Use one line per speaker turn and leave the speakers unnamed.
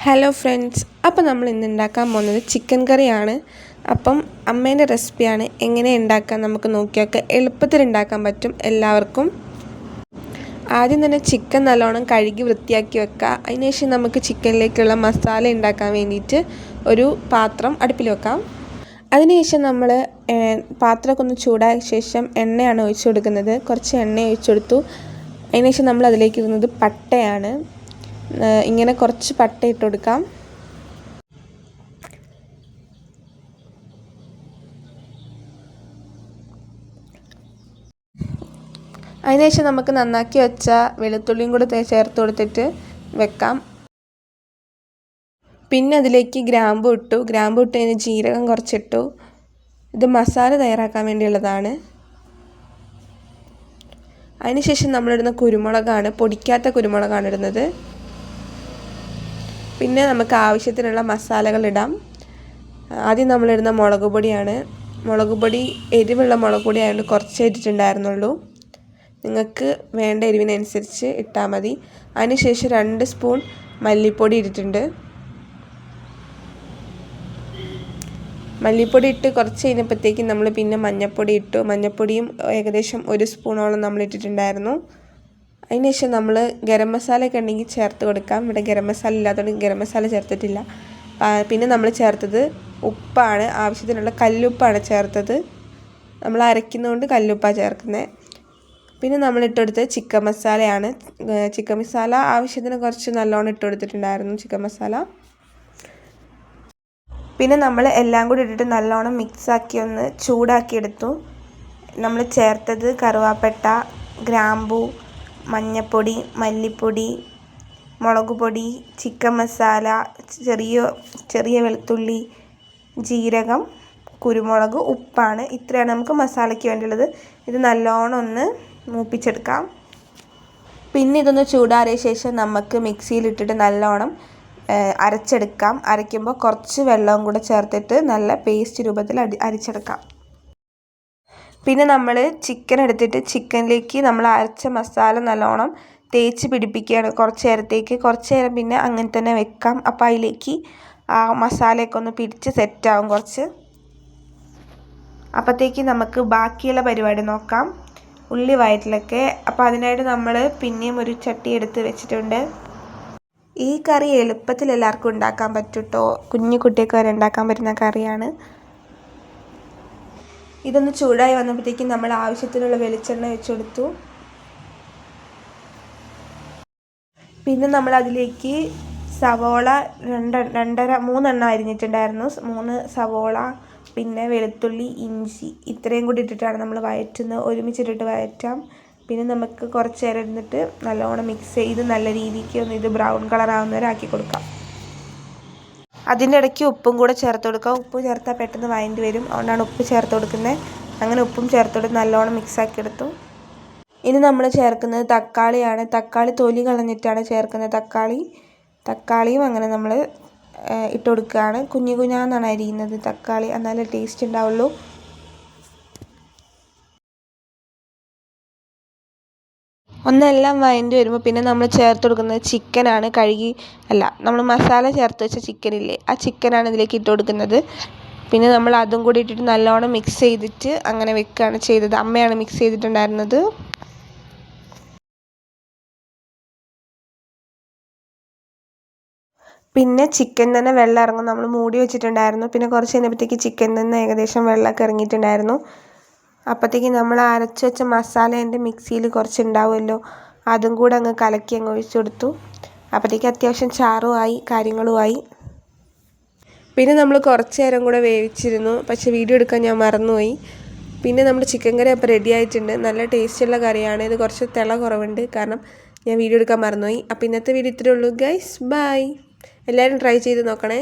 Hello friends, അപ്പോൾ നമ്മൾ ഇന്ന് ഉണ്ടാക്കാൻ പോകുന്നത് ചിക്കൻ കറിയാണ്. അപ്പം അമ്മേൻ്റെ റെസിപ്പിയാണ്. എങ്ങനെ ഉണ്ടാക്കാൻ നമുക്ക് നോക്കിയൊക്കെ എളുപ്പത്തിൽ ഉണ്ടാക്കാൻ പറ്റും എല്ലാവർക്കും. ആദ്യം തന്നെ ചിക്കൻ നല്ലോണം കഴുകി വൃത്തിയാക്കി വെക്കുക. അതിനുശേഷം നമുക്ക് ചിക്കനിലേക്കുള്ള മസാല ഉണ്ടാക്കാൻ വേണ്ടിയിട്ട് ഒരു പാത്രം അടുപ്പിൽ വെക്കാം. അതിനുശേഷം നമ്മൾ പാത്രമൊക്കെ ഒന്ന് ചൂടായ ശേഷം എണ്ണയാണ് ഒഴിച്ചു കൊടുക്കുന്നത്. കുറച്ച് എണ്ണ ഒഴിച്ചു കൊടുത്തു. അതിനുശേഷം നമ്മൾ അതിലേക്ക് ഇടുന്നത് പട്ടയാണ്. ഇങ്ങനെ കുറച്ച് പട്ട ഇട്ട് കൊടുക്കാം. അതിനുശേഷം നമുക്ക് നന്നാക്കി വെച്ച വെളുത്തുള്ളിയും കൂടെ ചേർത്ത് കൊടുത്തിട്ട് വെക്കാം. പിന്നെ അതിലേക്ക് ഗ്രാമ്പു ഇട്ടു കഴിഞ്ഞ് ജീരകം കുറച്ചിട്ടു. ഇത് മസാല തയ്യാറാക്കാൻ വേണ്ടിയുള്ളതാണ്. അതിനുശേഷം നമ്മളിടുന്ന കുരുമുളകാണ്, പൊടിക്കാത്ത കുരുമുളകാണ് ഇടുന്നത്. പിന്നെ നമുക്ക് ആവശ്യത്തിനുള്ള മസാലകൾ ഇടാം. ആദ്യം നമ്മളിടുന്ന മുളക് പൊടിയാണ്. മുളക് പൊടി എരിവുള്ള മുളക് പൊടി ആയതുകൊണ്ട് കുറച്ചേ ഇട്ടിട്ടുണ്ടായിരുന്നുള്ളൂ. നിങ്ങൾക്ക് വേണ്ട എരിവിനനുസരിച്ച് ഇട്ടാൽ മതി. അതിനുശേഷം 2 സ്പൂൺ മല്ലിപ്പൊടി ഇട്ടിട്ടുണ്ട്. മല്ലിപ്പൊടി ഇട്ട് കുറച്ച് കഴിഞ്ഞപ്പോഴത്തേക്കും നമ്മൾ പിന്നെ മഞ്ഞൾപ്പൊടി ഇട്ടു. മഞ്ഞൾപ്പൊടിയും ഏകദേശം 1 സ്പൂണോളം നമ്മൾ ഇട്ടിട്ടുണ്ടായിരുന്നു. അതിനുശേഷം നമ്മൾ ഗരം മസാലയൊക്കെ ഉണ്ടെങ്കിൽ ചേർത്ത് കൊടുക്കാം. ഇവിടെ ഗരം മസാല ഇല്ലാത്തതുകൊണ്ട് ഗരം മസാല ചേർത്തിട്ടില്ല. പിന്നെ നമ്മൾ ചേർത്തത് ഉപ്പാണ്. ആവശ്യത്തിനുള്ള കല്ലുപ്പാണ് ചേർത്തത്. നമ്മൾ അരയ്ക്കുന്നതുകൊണ്ട് കല്ലുപ്പാണ് ചേർക്കുന്നത്. പിന്നെ നമ്മൾ ഇട്ടുകൊടുത്തത് ചിക്കൻ മസാലയാണ്. ചിക്കൻ മസാല ആവശ്യത്തിന് കുറച്ച് നല്ലോണം ഇട്ട് കൊടുത്തിട്ടുണ്ടായിരുന്നു ചിക്കൻ മസാല. പിന്നെ നമ്മൾ എല്ലാം കൂടി ഇട്ടിട്ട് നല്ലോണം മിക്സാക്കി ഒന്ന് ചൂടാക്കിയെടുത്തു. നമ്മൾ ചേർത്തത് കറുവാപ്പട്ട, ഗ്രാമ്പൂ, മഞ്ഞൾപ്പൊടി, മല്ലിപ്പൊടി, മുളക് പൊടി, ചിക്കൻ മസാല, ചെറിയ വെളുത്തുള്ളി, ജീരകം, കുരുമുളക്, ഉപ്പാണ്. ഇത്രയാണ് നമുക്ക് മസാലയ്ക്ക് വേണ്ടിയുള്ളത്. ഇത് നല്ലോണം ഒന്ന് മൂപ്പിച്ചെടുക്കാം. പിന്നെ ഇതൊന്ന് ചൂടാറിയ ശേഷം നമുക്ക് മിക്സിയിലിട്ടിട്ട് നല്ലോണം അരച്ചെടുക്കാം. അരയ്ക്കുമ്പോൾ കുറച്ച് വെള്ളവും കൂടെ ചേർത്തിട്ട് നല്ല പേസ്റ്റ് രൂപത്തിൽ അരിച്ചെടുക്കാം. പിന്നെ നമ്മൾ ചിക്കൻ എടുത്തിട്ട് ചിക്കനിലേക്ക് നമ്മൾ അരച്ച മസാല നല്ലോണം തേച്ച് പിടിപ്പിക്കുകയാണ് കുറച്ച് നേരം. പിന്നെ അങ്ങനെ തന്നെ വെക്കാം. അപ്പോൾ അതിലേക്ക് ആ മസാലയൊക്കെ ഒന്ന് പിടിച്ച് സെറ്റാവും കുറച്ച്. അപ്പോഴത്തേക്ക് നമുക്ക് ബാക്കിയുള്ള പരിപാടി നോക്കാം. ഉള്ളി വയറ്റിലൊക്കെ. അപ്പോൾ അതിനായിട്ട് നമ്മൾ പിന്നെയും ഒരു ചട്ടി എടുത്ത് വെച്ചിട്ടുണ്ട്. ഈ കറി എളുപ്പത്തിൽ എല്ലാവർക്കും ഉണ്ടാക്കാൻ പറ്റും കേട്ടോ. കുഞ്ഞു കുട്ടിയൊക്കെ വരെ ഉണ്ടാക്കാൻ പറ്റുന്ന കറിയാണ്. ഇതൊന്ന് ചൂടായി വന്നപ്പോഴത്തേക്കും നമ്മൾ ആവശ്യത്തിനുള്ള വെളിച്ചെണ്ണ വെച്ച് കൊടുത്തു. പിന്നെ നമ്മൾ അതിലേക്ക് സവോള 3 അരിഞ്ഞിട്ടുണ്ടായിരുന്നു. 3 സവോള, പിന്നെ വെളുത്തുള്ളി, ഇഞ്ചി ഇത്രയും കൂടി ഇട്ടിട്ടാണ് നമ്മൾ വഴറ്റുന്നത്. ഒരുമിച്ചിട്ടിട്ട് വഴറ്റാം. പിന്നെ നമുക്ക് കുറച്ച് നേരം ഇരുന്നിട്ട് നല്ലോണം മിക്സ് ചെയ്ത് നല്ല രീതിക്ക് ഒന്ന് ഇത് ബ്രൗൺ കളർ ആവുന്നവരെ ആക്കി കൊടുക്കാം. അതിൻ്റെ ഇടയ്ക്ക് ഉപ്പും കൂടെ ചേർത്ത് കൊടുക്കുക. ഉപ്പ് ചേർത്താൽ പെട്ടെന്ന് വഴണ്ടി വരും. അതുകൊണ്ടാണ് ഉപ്പ് ചേർത്ത് കൊടുക്കുന്നത്. അങ്ങനെ ഉപ്പും ചേർത്ത് കൊടുത്ത് നല്ലോണം മിക്സാക്കി എടുത്തു. ഇനി നമ്മൾ ചേർക്കുന്നത് തക്കാളിയാണ്. തക്കാളി തൊലി കളഞ്ഞിട്ടാണ് ചേർക്കുന്നത്. തക്കാളിയും അങ്ങനെ നമ്മൾ ഇട്ട് കൊടുക്കുകയാണ്. കുഞ്ഞാന്നാണ് അരിയുന്നത് തക്കാളി, എന്നാലേ ടേസ്റ്റ് ഉണ്ടാവുള്ളൂ. ഒന്നെല്ലാം വഴണ്ടി വരുമ്പോൾ പിന്നെ നമ്മൾ ചേർത്ത് കൊടുക്കുന്നത് ചിക്കനാണ്. നമ്മൾ മസാല ചേർത്ത് വെച്ച ചിക്കനില്ലേ, ആ ചിക്കനാണ് ഇതിലേക്ക് ഇട്ട് കൊടുക്കുന്നത്. പിന്നെ നമ്മൾ അതും കൂടി ഇട്ടിട്ട് നല്ലോണം മിക്സ് ചെയ്തിട്ട് അങ്ങനെ വെക്കുകയാണ് ചെയ്തത്. അമ്മയാണ് മിക്സ് ചെയ്തിട്ടുണ്ടായിരുന്നത്. പിന്നെ ചിക്കൻ തന്നെ വെള്ളം ഇറങ്ങും. നമ്മൾ മൂടി വെച്ചിട്ടുണ്ടായിരുന്നു. പിന്നെ കുറച്ച് കഴിഞ്ഞപ്പോഴത്തേക്ക് ചിക്കൻ തന്നെ ഏകദേശം വെള്ളമൊക്കെ ഇറങ്ങിയിട്ടുണ്ടായിരുന്നു. അപ്പോഴത്തേക്ക് നമ്മൾ അരച്ച് വെച്ച മസാലേൻ്റെ മിക്സിയിൽ കുറച്ച് ഉണ്ടാവുമല്ലോ, അതും കൂടെ അങ്ങ് കലക്കി അങ്ങ് ഒഴിച്ചു കൊടുത്തു. അപ്പോഴത്തേക്ക് അത്യാവശ്യം ചാറുമായി കാര്യങ്ങളുമായി. പിന്നെ നമ്മൾ കുറച്ച് നേരം കൂടെ വേവിച്ചിരുന്നു. പക്ഷേ വീഡിയോ എടുക്കാൻ ഞാൻ മറന്നുപോയി. പിന്നെ നമ്മുടെ ചിക്കൻ കറി അപ്പോൾ റെഡി ആയിട്ടുണ്ട്. നല്ല ടേസ്റ്റുള്ള കറിയാണ്. ഇത് കുറച്ച് തിള കുറവുണ്ട്, കാരണം ഞാൻ വീഡിയോ എടുക്കാൻ മറന്നുപോയി. അപ്പോൾ ഇന്നത്തെ വീഡിയോ ഇത്രയേ ഉള്ളൂ ഗൈസ്. ബൈ. എല്ലാവരും ട്രൈ ചെയ്ത് നോക്കണേ.